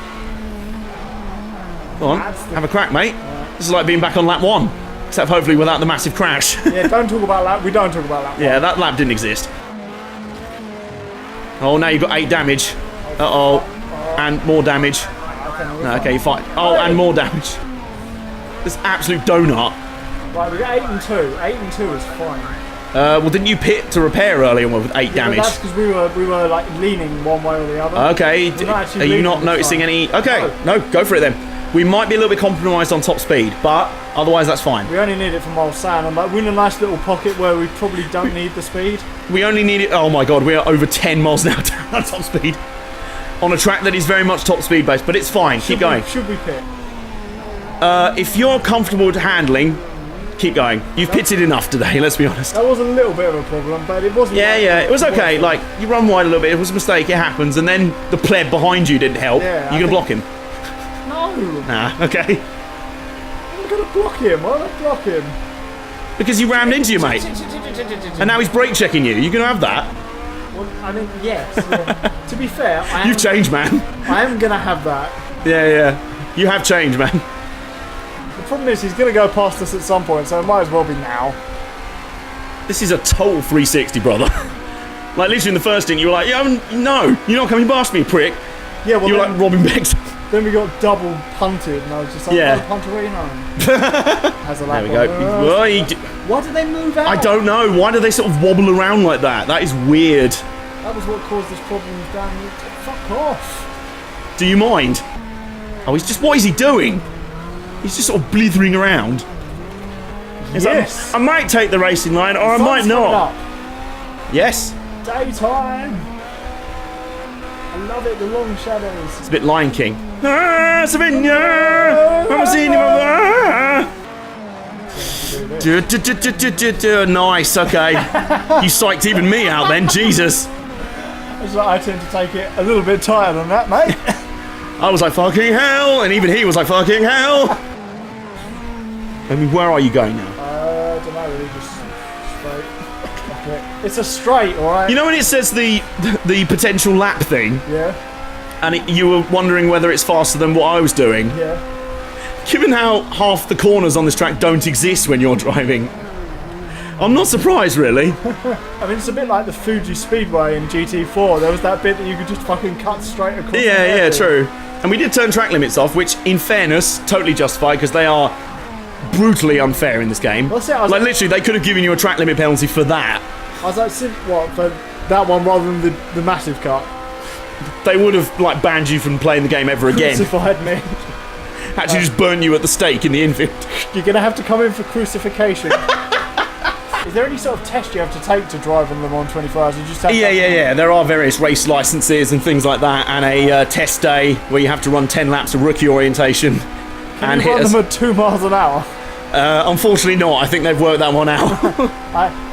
Go on, have a crack, mate. This is like being back on lap 1. Except hopefully without the massive crash. Yeah, don't talk about lap. We don't talk about lap. Yeah, that lap didn't exist. Oh, now you've got 8 damage. Uh-oh. And more damage. Okay, you're fine. Oh, and more damage. This absolute donut. Right, we got 8 and 2. 8 and 2 is fine. Well, didn't you pit to repair earlier on with 8 damage? But that's because we were like leaning one way or the other. Okay, are you not noticing any... Okay, no, go for it then. We might be a little bit compromised on top speed, but otherwise that's fine. We only need it from old Sam. I'm like, we're in a nice little pocket where we probably don't need the speed. We only need it... Oh my god, we are over 10 miles an hour down on top speed. On a track that is very much top speed based, but it's fine. Keep going. Should we pit? If you're comfortable with handling, keep going. You've pitted enough today, let's be honest. That was a little bit of a problem, but it wasn't... Yeah, it was okay. Like, you run wide a little bit, it was a mistake, it happens, and then the pleb behind you didn't help. Yeah, You're going to block him? No! Nah, okay. I'm going to block him. Why would I block him? Because he rammed into you, mate. And now he's brake checking you. You going to have that? Well, I mean, yes. Yeah. To be fair, You've changed, man. I am going to have that. Yeah. You have changed, man. The problem is he's going to go past us at some point, so it might as well be now. This is a total 360, brother. Like, literally in the first thing, you were like, yeah, no, you're not coming past me, prick. Yeah, well, you were like Robin Bex. Then we got double punted, and I was just like, Yeah. oh, punt away now. Has a lap There we go. Why did they move out? I don't know. Why do they sort of wobble around like that? That is weird. That was what caused this problem down here. Fuck off. Do you mind? Oh, he's just... What is he doing? He's just sort of blithering around. It's Yes. like, I might take the racing line, or I might Sun's not. coming up. Yes. Daytime. I love it, the long shadows. It's a bit Lion King. Ah, Savannah! I'm seeing you. Nice, okay. You psyched even me out then, Jesus. I tend to take it a little bit tighter than that, mate. I was like, fucking hell, and even he was like, fucking hell. I mean, where are you going now? I don't know, really, just straight. Okay. It's a straight, alright? You know when it says the potential lap thing, Yeah, and you were wondering whether it's faster than what I was doing? yeah. Given how half the corners on this track don't exist when you're driving, I'm not surprised, really. I mean, it's a bit like the Fuji Speedway in GT4. There was that bit that you could just fucking cut straight across. Yeah, true. And we did turn track limits off, which, in fairness, totally justified, because they are brutally unfair in this game. That's it, I was Like, like- literally, they could have given you a track limit penalty for that. I was like, what, for that one rather than the massive cut? They would have, like, banned you from playing the game ever again. Crucified me. Actually just burn you at the stake in the infield. You're going to have to come in for crucifixion. Is there any sort of test you have to take to drive on Le Mans 24 hours? You just have Yeah. There are various race licenses and things like that, and a test day where you have to run 10 laps of rookie orientation. Can you run them at 2 miles an hour? Unfortunately not. I think they've worked that one out.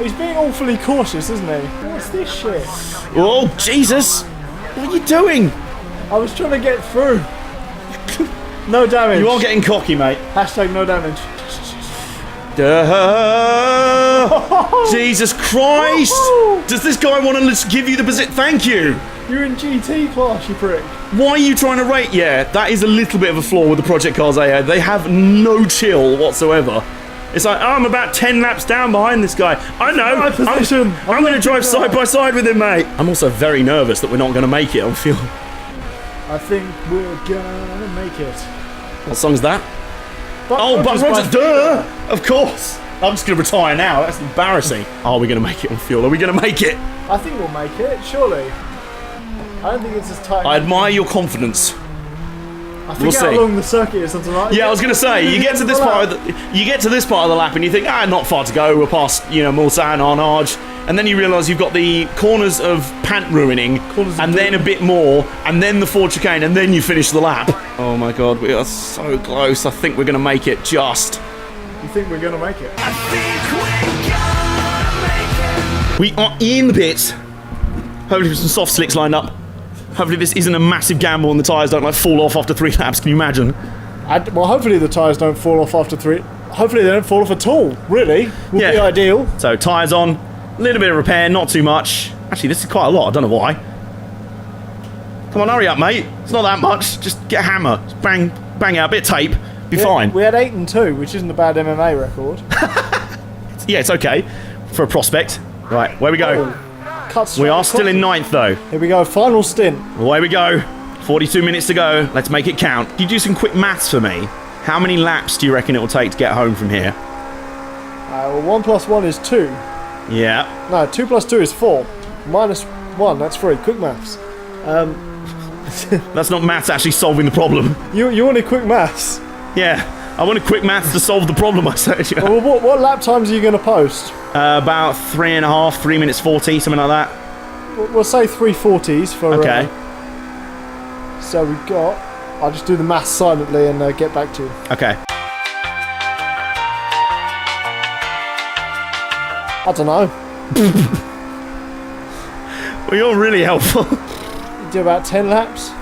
He's being awfully cautious, isn't he? What's this shit? Oh, Jesus! What are you doing? I was trying to get through. No damage. You are getting cocky, mate. Hashtag no damage. Jesus Christ! Does this guy want to give you the position? Thank you! You're in GT class, you prick. Why are you trying to rate? Yeah, that is a little bit of a flaw with the Project Cars AA. They have no chill whatsoever. It's like, oh, I'm about 10 laps down behind this guy. I know. My position. I'm going to drive side by side with him, mate. I'm also very nervous that we're not going to make it on field. I think we're gonna make it. What song's that? But But Rogers, duh! Of course. I'm just going to retire now. That's embarrassing. Are we going to make it on fuel? Are we going to make it? I think we'll make it, surely. I don't think it's as tight. I admire your confidence. I We'll forget see. how long the circuit is something like that. Yeah, I was gonna say you get to this part of the lap and you think, not far to go. We're past Mulsanne, Arnage, and then you realise you've got the corners of Pant ruining, and then a bit more, and then the Ford chicane, and then you finish the lap. Oh my god, we are so close. I think we're gonna make it. Just. You think we're gonna make it? We are in the pits. Hopefully with some soft slicks lined up. Hopefully this isn't a massive gamble and the tyres don't fall off after 3 laps. Can you imagine? Well, hopefully the tyres don't fall off after 3. Hopefully they don't fall off at all. Really, would be ideal. So tyres on, a little bit of repair, not too much. Actually, this is quite a lot. I don't know why. Come on, hurry up, mate. It's not that much. Just get a hammer. Just bang out a bit of tape. Be fine. We had 8 and 2, which isn't a bad MMA record. Yeah, it's okay for a prospect. Right, where we go? We are still in 9th though. Here we go, final stint. Away we go. 42 minutes to go. Let's make it count. Can you do some quick maths for me? How many laps do you reckon it will take to get home from here? Well, 1 plus 1 is 2. Yeah. No, 2 plus 2 is 4. Minus 1, that's 3. Quick maths. That's not maths actually solving the problem. You wanted quick maths? Yeah. I wanted quick maths to solve the problem, I said. Well, what lap times are you going to post? About 3.5, 3 minutes 40, something like that. We'll say 3:40s for... Okay. So we've got... I'll just do the maths silently and get back to you. Okay. I don't know. Well, you're really helpful. You do about 10 laps?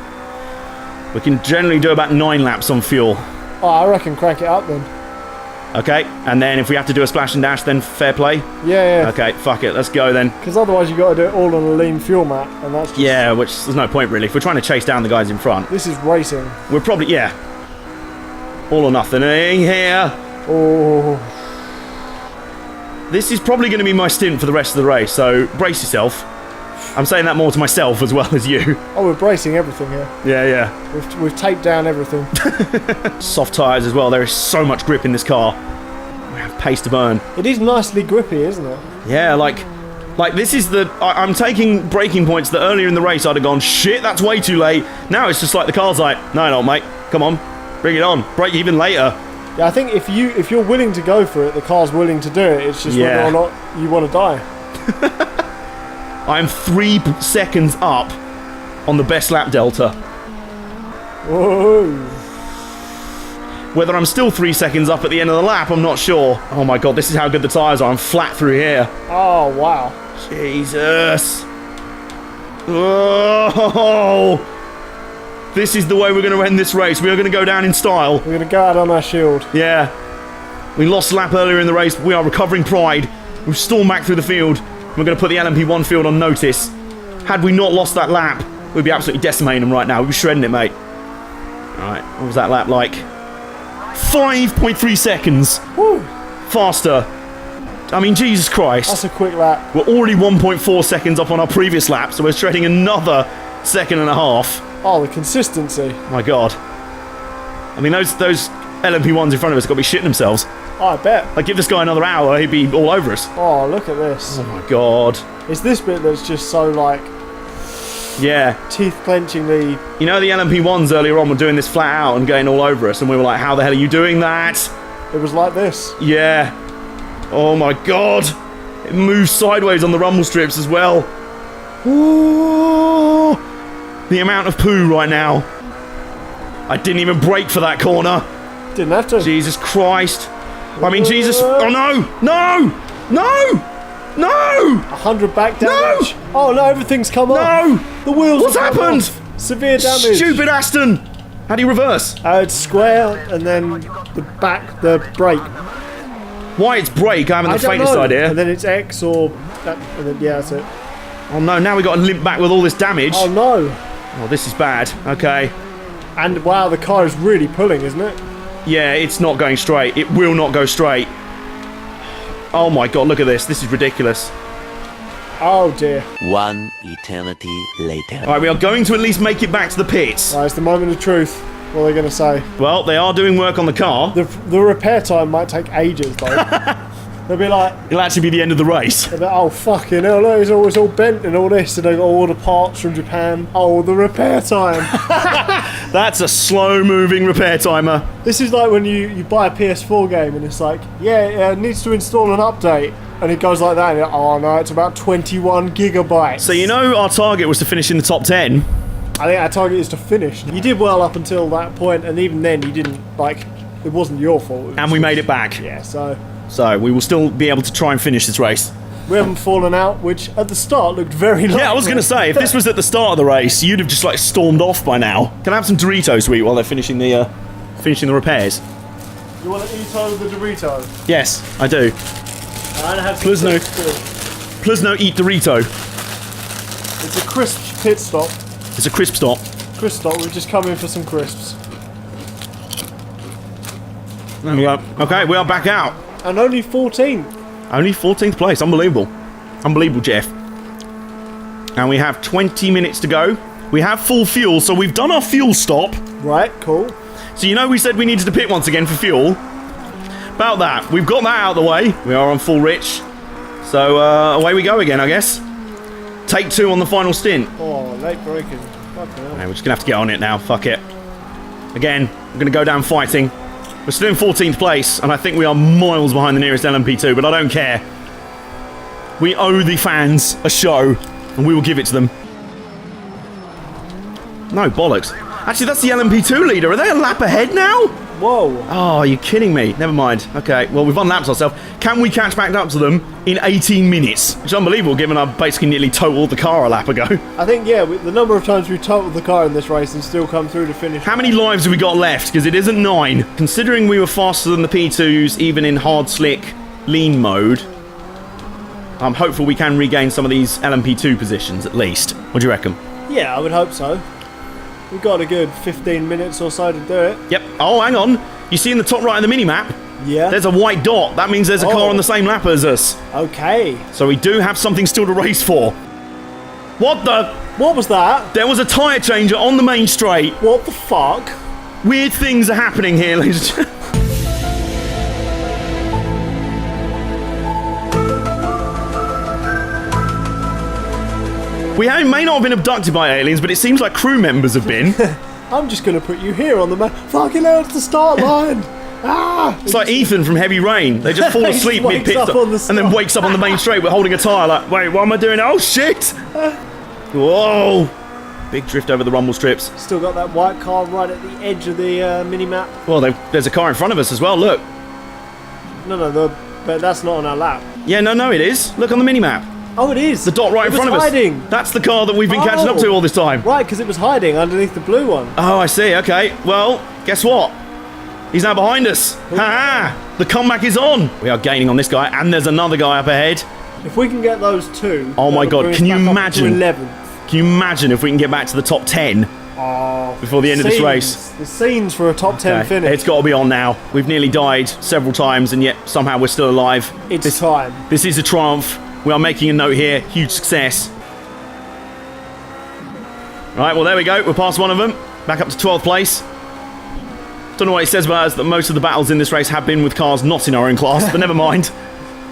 We can generally do about 9 laps on fuel. Oh, I reckon crank it up then. Okay, and then if we have to do a splash and dash, then fair play? Yeah. Okay, fuck it, let's go then. Because otherwise you've got to do it all on a lean fuel map, and that's just... Yeah, which there's no point really. If we're trying to chase down the guys in front. This is racing. We're probably, all or nothing here. Oh. This is probably going to be my stint for the rest of the race, so brace yourself. I'm saying that more to myself as well as you. Oh, we're bracing everything here. Yeah. We've taped down everything. Soft tyres as well. There is so much grip in this car. We have pace to burn. It is nicely grippy, isn't it? Yeah, like this is the... I'm taking braking points that earlier in the race I'd have gone, shit, that's way too late. Now it's just like the car's like, no, mate, come on, bring it on. Brake even later. Yeah, I think if you're willing to go for it, the car's willing to do it. It's just whether or not you want to die. I'm 3 seconds up on the best lap delta. Whoa. Whether I'm still 3 seconds up at the end of the lap, I'm not sure. Oh my god, this is how good the tyres are. I'm flat through here. Oh, wow. Jesus. Oh. This is the way we're going to end this race. We are going to go down in style. We're going to go out on our shield. Yeah. We lost a lap earlier in the race. We are recovering pride. We've stormed back through the field. We're going to put the LMP1 field on notice. Had we not lost that lap, we'd be absolutely decimating them right now. We'd be shredding it, mate. Alright, what was that lap like? 5.3 seconds. Woo. Faster. I mean, Jesus Christ. That's a quick lap. We're already 1.4 seconds up on our previous lap, so we're shredding another 1.5 seconds. Oh, the consistency. My God. I mean, those LMP1s in front of us got to be shitting themselves. Oh, I bet. Like, give this guy another hour, he'd be all over us. Oh, look at this. Oh, my God. It's this bit that's just so, like... Yeah. Teeth-clenchingly... You know, the LMP1s earlier on were doing this flat out and going all over us, and we were like, how the hell are you doing that? It was like this. Yeah. Oh, my God. It moves sideways on the rumble strips as well. Ooh. The amount of poo right now. I didn't even brake for that corner. Didn't have to. Jesus Christ. I mean, Jesus. Oh, no. No. 100 back damage. No. Oh, no, everything's come off. No. The wheels What's have come happened? off. Severe damage. Stupid Aston. How do you reverse? It's square and then the brake. Why it's brake, I haven't the don't faintest know. idea. And then it's X or... that, and then, yeah, that's it. Oh, no. Now we got to limp back with all this damage. Oh, no. Oh, this is bad. Okay. And, wow, the car is really pulling, isn't it? Yeah, it's not going straight. It will not go straight. Oh my god, look at this. This is ridiculous. Oh dear. One eternity later. Alright, we are going to at least make it back to the pits. Right, it's the moment of truth. What are they going to say? Well, they are doing work on the car. The repair time might take ages, though. They'll be like, it'll actually be the end of the race. they'll be like, oh fucking hell, no, it's always all bent and all this, and they got all the parts from Japan. Oh, the repair time. That's a slow-moving repair timer. This is like when you buy a PS4 game and it's like, yeah, it needs to install an update. And it goes like that, and you're like, oh no, it's about 21 gigabytes. So you know our target was to finish in the top 10. I think our target is to finish. You did well up until that point, and even then you didn't, like, it wasn't your fault. And we made it back. Yeah, so So we will still be able to try and finish this race. we haven't fallen out, which at the start looked very likely. Yeah, I was going to say, if this was at the start of the race, you'd have just like stormed off by now. Can I have some Doritos to eat while they're finishing the repairs? You want to eat over the Dorito? Yes, I do. I have some Please no. crisps too. Please no eat Dorito. It's a crisp pit stop. It's a crisp stop. Crisp stop, we've just come in for some crisps. There we go. Okay, we are back out. And only 14. Only 14th place. Unbelievable. Unbelievable, Jeff. And we have 20 minutes to go. We have full fuel, so we've done our fuel stop. Right, cool. So you know we said we needed to pit once again for fuel. About that. We've got that out of the way. We are on full rich. So away we go again, I guess. Take 2 on the final stint. Oh, late breaking. Fucking hell. Okay, we're just going to have to get on it now. Fuck it. Again, we're going to go down fighting. We're still in 14th place, and I think we are miles behind the nearest LMP2, but I don't care. We owe the fans a show, and we will give it to them. No, bollocks. Actually, that's the LMP2 leader. Are they a lap ahead now? Whoa. Oh, are you kidding me? Never mind. Okay, well, we've unlapped ourselves. Can we catch back up to them in 18 minutes? Which is unbelievable, given I basically nearly totaled the car a lap ago. I think, yeah, the number of times we totaled the car in this race and still come through to finish. How many lives have we got left? Because it isn't 9. Considering we were faster than the P2s, even in hard, slick, lean mode, I'm hopeful we can regain some of these LMP2 positions, at least. What do you reckon? Yeah, I would hope so. We've got a good 15 minutes or so to do it. Yep. Oh, hang on. You see in the top right of the mini-map? Yeah. There's a white dot. That means there's a car on the same lap as us. Okay. So we do have something still to race for. What the? What was that? There was a tyre changer on the main straight. What the fuck? Weird things are happening here, ladies and gentlemen. We may not have been abducted by aliens, but it seems like crew members have been. I'm just going to put you here on the map. Fucking hell, it's the start line. Ah! It's like Ethan from Heavy Rain. They just fall He just asleep wakes mid-pit up stop on the and then wakes up on the main straight with holding a tyre like, wait, what am I doing? Oh, shit! Whoa! Big drift over the rumble strips. Still got that white car right at the edge of the mini-map. Well, there's a car in front of us as well, look. No, but that's not on our lap. Yeah, no, it is. Look on the mini-map. Oh, it is. The dot right in front of us. Hiding. That's the car that we've been catching up to all this time. Right, because it was hiding underneath the blue one. Oh, I see. Okay. Well, guess what? He's now behind us. Ha! The comeback is on. We are gaining on this guy, and there's another guy up ahead. If we can get those two... Oh my God, can you imagine? 11th. Can you imagine if we can get back to the top 10 before the end of this race? The scenes for a top 10 finish. It's got to be on now. We've nearly died several times, and yet somehow we're still alive. It's time. This is a triumph. We are making a note here. Huge success. Right, well, there we go. We're past one of them. Back up to 12th place. Don't know what it says about us that most of the battles in this race have been with cars not in our own class, but never mind.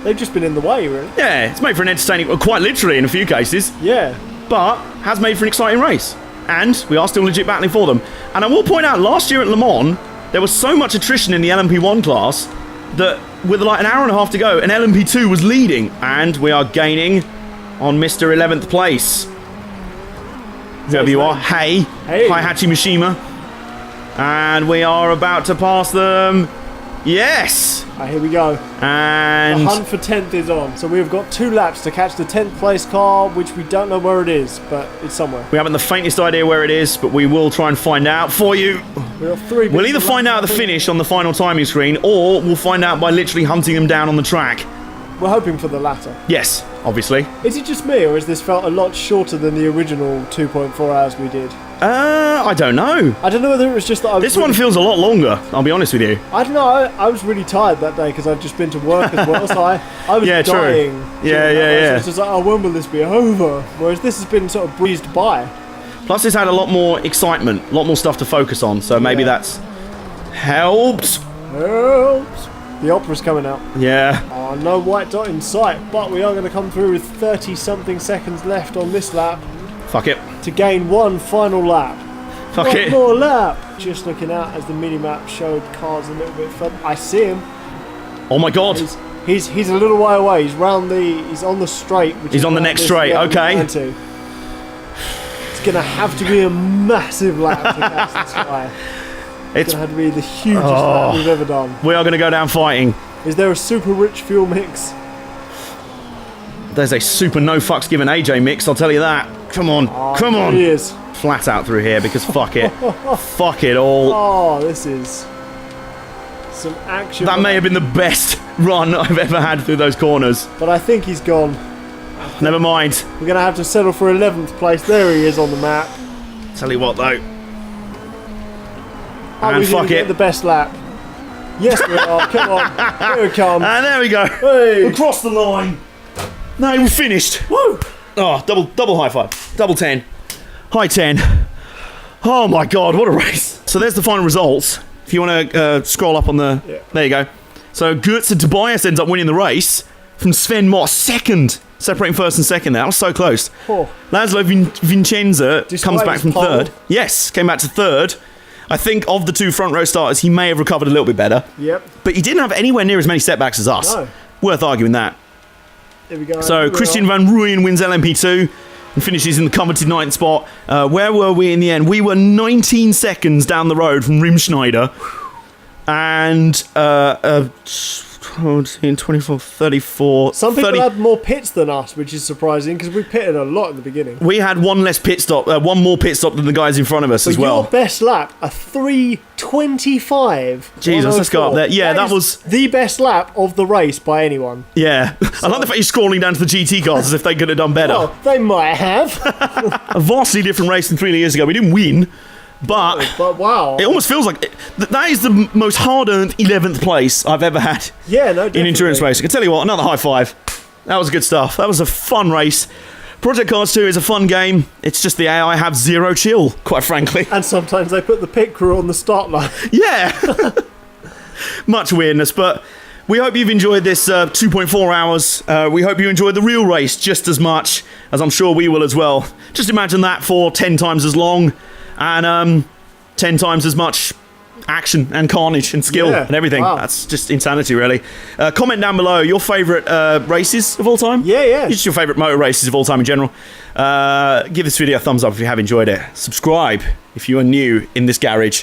They've just been in the way, really. Yeah, it's made for an entertaining, well, quite literally in a few cases, Yeah. but has made for an exciting race. And we are still legit battling for them. And I will point out, last year at Le Mans, there was so much attrition in the LMP1 class that with like an hour and a half to go, an LMP2 was leading. And we are gaining on Mr. 11th place. Whoever you are. Hey. Heihachi Mishima. And we are about to pass them. Yes! Right, here we go. And the hunt for 10th is on. So we've got 2 laps to catch the 10th place car, which we don't know where it is, but it's somewhere. we haven't the faintest idea where it is, but we will try and find out for you. We've got 3 We'll either find out at the finish on the final timing screen, or we'll find out by literally hunting them down on the track. We're hoping for the latter. Yes, obviously. Is it just me, or has this felt a lot shorter than the original 2.4 hours we did? I don't know. I don't know whether it was just that I was This one feels a lot longer, I'll be honest with you. I don't know, I was really tired that day because I'd just been to work as well, so I was Yeah, true. dying. Yeah. It's just like, oh, when will this be over? Whereas this has been sort of breezed by. Plus it's had a lot more excitement, a lot more stuff to focus on, so maybe Yeah. that's helped. Helps. The opera's coming out. Yeah. Oh, no white dot in sight, but we are going to come through with 30-something seconds left on this lap Fuck it. to gain one final lap. Fuck One it. more lap. Just looking out as the mini-map showed cars a little bit further. I see him. Oh my god. He's a little way away. He's on the straight. He's on the next straight, okay. It's going to have to be a massive lap to catch the sky. It's going to have to be the hugest lap we've ever done. We are going to go down fighting. Is there a super rich fuel mix? There's a super no fucks given AJ mix, I'll tell you that. Come on. Come on. It is. Flat out through here because fuck it. Fuck it all. Oh, this is some action. That may have been the best run I've ever had through those corners. But I think he's gone. Never mind. We're going to have to settle for 11th place. There he is on the map. Tell you what though. Are And we gonna fuck get it. the best lap? Yes, we are. Come on. Here it comes. And there we go. Hey. Across the line. No, we're finished. Woo. Oh, double high five. Double 10. High 10. Oh my god, what a race. So there's the final results. If you want to scroll up on the... Yeah. There you go. So Goetz and Tobias ends up winning the race from Sven Moss, second. Separating first and second there. That was so close. Oh. Laszlo Vincenza Despite comes back his from pole. third. Yes, came back to third. I think of the two front row starters, he may have recovered a little bit better. Yep. But he didn't have anywhere near as many setbacks as us. No. Worth arguing that. Here we go. So Here we Christian are. Van Rooyen wins LMP2 and finishes in the coveted ninth spot. Where were we in the end? We were 19 seconds down the road from Rimschneider. And 24, 34, Some people 30. had more pits than us, which is surprising because we pitted a lot at the beginning. We had one less pit stop, one more pit stop than the guys in front of us as But well. your best lap, a 3:25. Jesus, let's go up there. Yeah, that is was- the best lap of the race by anyone. Yeah. I like the fact you're scrolling down to the GT cars as if they could have done better. Well, they might have, A vastly different race than 3 years ago. We didn't win, but but wow. it almost feels like that is the most hard-earned 11th place I've ever had Yeah, no, in definitely. endurance racing. I tell you what, another high five. That was good stuff. That was a fun race. Project Cars 2 is a fun game. It's just the AI have zero chill, quite frankly. And sometimes they put the pit crew on the start line. Yeah. Much weirdness, but we hope you've enjoyed this 2.4 hours. We hope you enjoyed the real race just as much, as I'm sure we will as well. Just imagine that for 10 times as long and 10 times as much action and carnage and skill Yeah, and everything. wow. That's just insanity, really. Comment down below your favourite races of all time. Yeah. Just your favourite motor races of all time in general. Give this video a thumbs up if you have enjoyed it. Subscribe if you are new in this garage.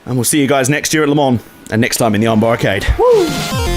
And we'll see you guys next year at Le Mans and next time in the Armbar Arcade. Woo.